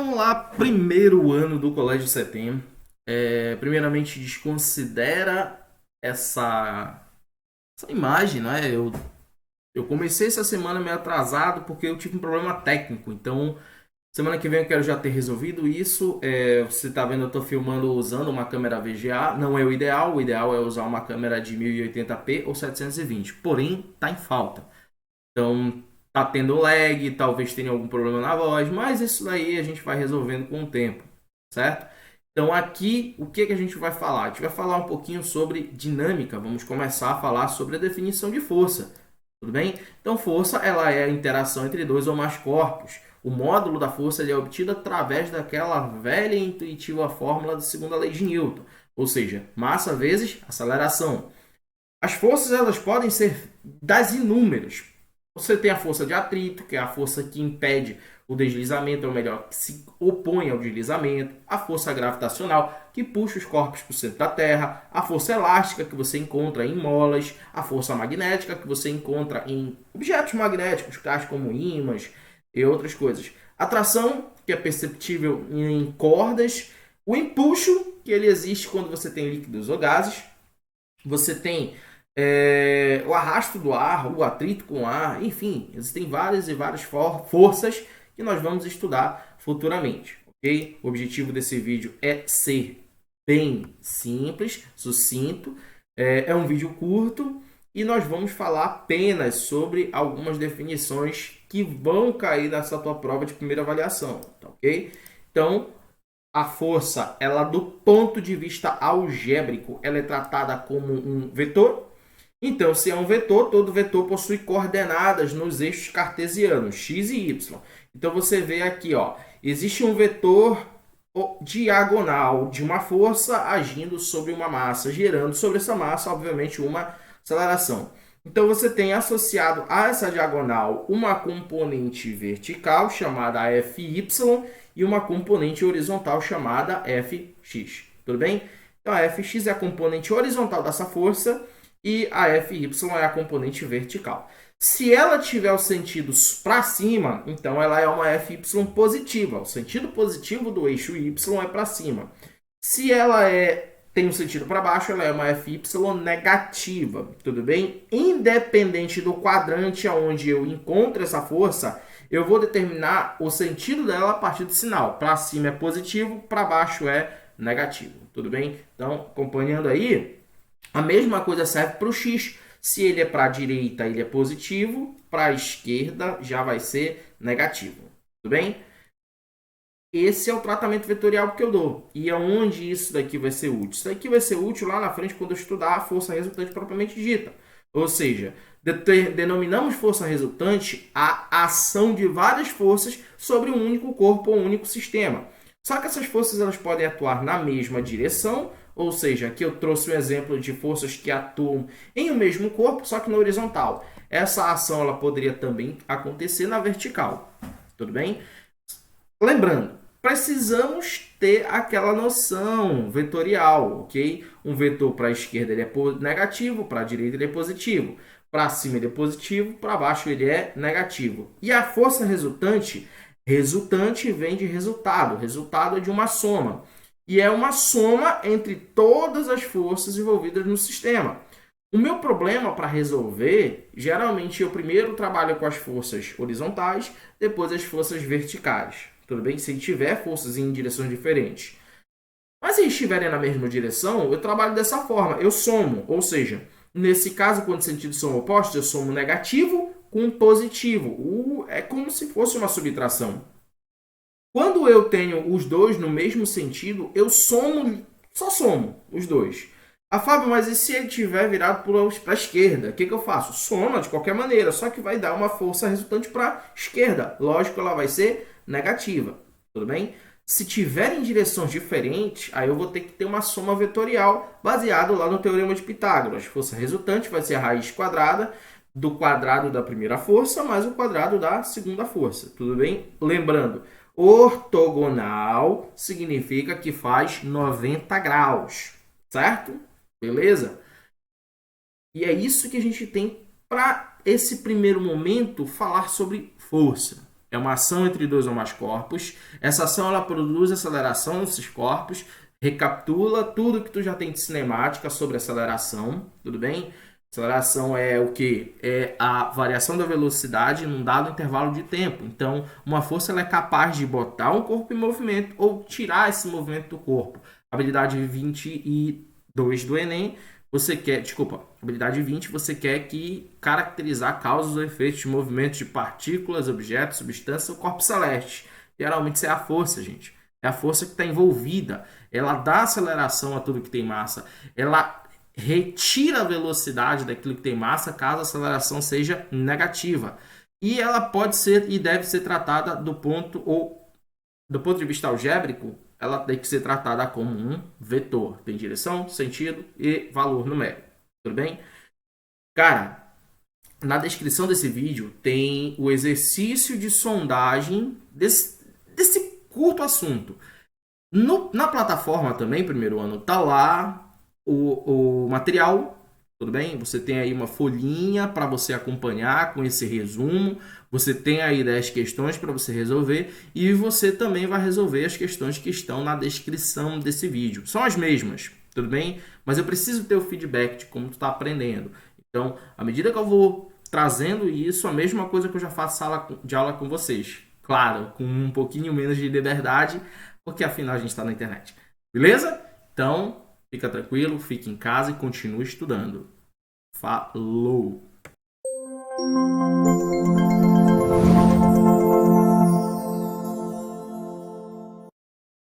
Então, lá, primeiro ano do Colégio Setembro, primeiramente desconsidera essa imagem, né? Eu comecei essa semana meio atrasado porque eu tive um problema técnico. Então, semana que vem eu quero já ter resolvido isso. Você está vendo, eu estou filmando usando uma câmera VGA. Não é o ideal é usar uma câmera de 1080p ou 720. Porém, está em falta. Então, tá tendo lag, talvez tenha algum problema na voz, mas isso daí a gente vai resolvendo com o tempo, certo? Então, aqui, o que a gente vai falar? A gente vai falar um pouquinho sobre dinâmica. Vamos começar a falar sobre a definição de força, tudo bem? Então, força, ela é a interação entre dois ou mais corpos. O módulo da força ele é obtido através daquela velha e intuitiva fórmula da segunda lei de Newton, ou seja, massa vezes aceleração. As forças elas podem ser das inúmeras. Você tem a força de atrito, que é a força que impede o deslizamento, ou melhor, que se opõe ao deslizamento. A força gravitacional, que puxa os corpos para o centro da Terra. A força elástica, que você encontra em molas. A força magnética, que você encontra em objetos magnéticos, tais como ímãs e outras coisas. A tração, que é perceptível em cordas. O empuxo, que ele existe quando você tem líquidos ou gases. Você tem o arrasto do ar, o atrito com o ar, enfim, existem várias e várias forças que nós vamos estudar futuramente, ok? O objetivo desse vídeo é ser bem simples, sucinto, é um vídeo curto e nós vamos falar apenas sobre algumas definições que vão cair nessa tua prova de primeira avaliação, tá ok? Então, a força, ela do ponto de vista algébrico, ela é tratada como um vetor. Então, se é um vetor, todo vetor possui coordenadas nos eixos cartesianos, x e y. Então, você vê aqui, ó, existe um vetor diagonal de uma força agindo sobre uma massa, gerando sobre essa massa, obviamente, uma aceleração. Então, você tem associado a essa diagonal uma componente vertical, chamada Fy, e uma componente horizontal, chamada Fx. Tudo bem? Então, a Fx é a componente horizontal dessa força, e a Fy é a componente vertical. Se ela tiver o sentido para cima, então ela é uma Fy positiva. O sentido positivo do eixo y é para cima. Se ela tem um sentido para baixo, ela é uma Fy negativa. Tudo bem? Independente do quadrante onde eu encontro essa força, eu vou determinar o sentido dela a partir do sinal. Para cima é positivo, para baixo é negativo. Tudo bem? Então, acompanhando aí, a mesma coisa serve para o x. Se ele é para a direita, ele é positivo. Para a esquerda, já vai ser negativo. Tudo bem? Esse é o tratamento vetorial que eu dou. E aonde isso daqui vai ser útil? Isso daqui vai ser útil lá na frente quando eu estudar a força resultante propriamente dita. Ou seja, denominamos força resultante a ação de várias forças sobre um único corpo ou um único sistema. Só que essas forças elas podem atuar na mesma direção, ou seja, aqui eu trouxe um exemplo de forças que atuam em um mesmo corpo, só que na horizontal. Essa ação ela poderia também acontecer na vertical. Tudo bem? Lembrando, precisamos ter aquela noção vetorial, ok? Um vetor para a esquerda ele é negativo, para a direita ele é positivo. Para cima ele é positivo, para baixo ele é negativo. E a força resultante, resultante vem de resultado. Resultado é de uma soma. E é uma soma entre todas as forças envolvidas no sistema. O meu problema para resolver, geralmente eu primeiro trabalho com as forças horizontais, depois as forças verticais. Tudo bem? Se tiver forças em direções diferentes. Mas se estiverem na mesma direção, eu trabalho dessa forma. Eu somo, ou seja, nesse caso, quando os sentidos são opostos, eu somo negativo com positivo. É como se fosse uma subtração. Quando eu tenho os dois no mesmo sentido, eu somo, só somo os dois. Fábio, mas e se ele tiver virado para a esquerda? O que eu faço? Soma de qualquer maneira, só que vai dar uma força resultante para a esquerda. Lógico, ela vai ser negativa. Tudo bem? Se tiverem direções diferentes, aí eu vou ter que ter uma soma vetorial baseado lá no Teorema de Pitágoras. Força resultante vai ser a raiz quadrada do quadrado da primeira força mais o quadrado da segunda força. Tudo bem? Lembrando, ortogonal significa que faz 90 graus, certo? Beleza? E é isso que a gente tem para esse primeiro momento falar sobre força. é uma ação entre dois ou mais corpos. Essa ação ela produz aceleração nesses corpos, recapitula tudo que tu já tem de cinemática sobre aceleração, tudo bem? Aceleração é o que? É a variação da velocidade num dado intervalo de tempo. Então, uma força ela é capaz de botar um corpo em movimento ou tirar esse movimento do corpo. Habilidade 22 do Enem, você quer, desculpa, habilidade 20, você quer que caracterizar causas ou efeitos de movimentos de partículas, objetos, substâncias ou corpos celestes. Geralmente isso é a força, gente. É a força que está envolvida. Ela dá aceleração a tudo que tem massa. Ela retira a velocidade daquilo que tem massa caso a aceleração seja negativa. E ela pode ser e deve ser tratada do ponto de vista algébrico, ela tem que ser tratada como um vetor. Tem direção, sentido e valor numérico. Tudo bem? Cara, na descrição desse vídeo tem o exercício de sondagem desse curto assunto. Na plataforma também, primeiro ano, tá lá o material, tudo bem? Você tem aí uma folhinha para você acompanhar com esse resumo. Você tem aí 10 questões para você resolver e você também vai resolver as questões que estão na descrição desse vídeo. São as mesmas, tudo bem? Mas eu preciso ter o feedback de como tu está aprendendo. Então, à medida que eu vou trazendo isso, a mesma coisa que eu já faço sala de aula com vocês. Claro, com um pouquinho menos de liberdade, porque afinal a gente está na internet. Beleza? Então, fica tranquilo, fique em casa e continue estudando. Falou!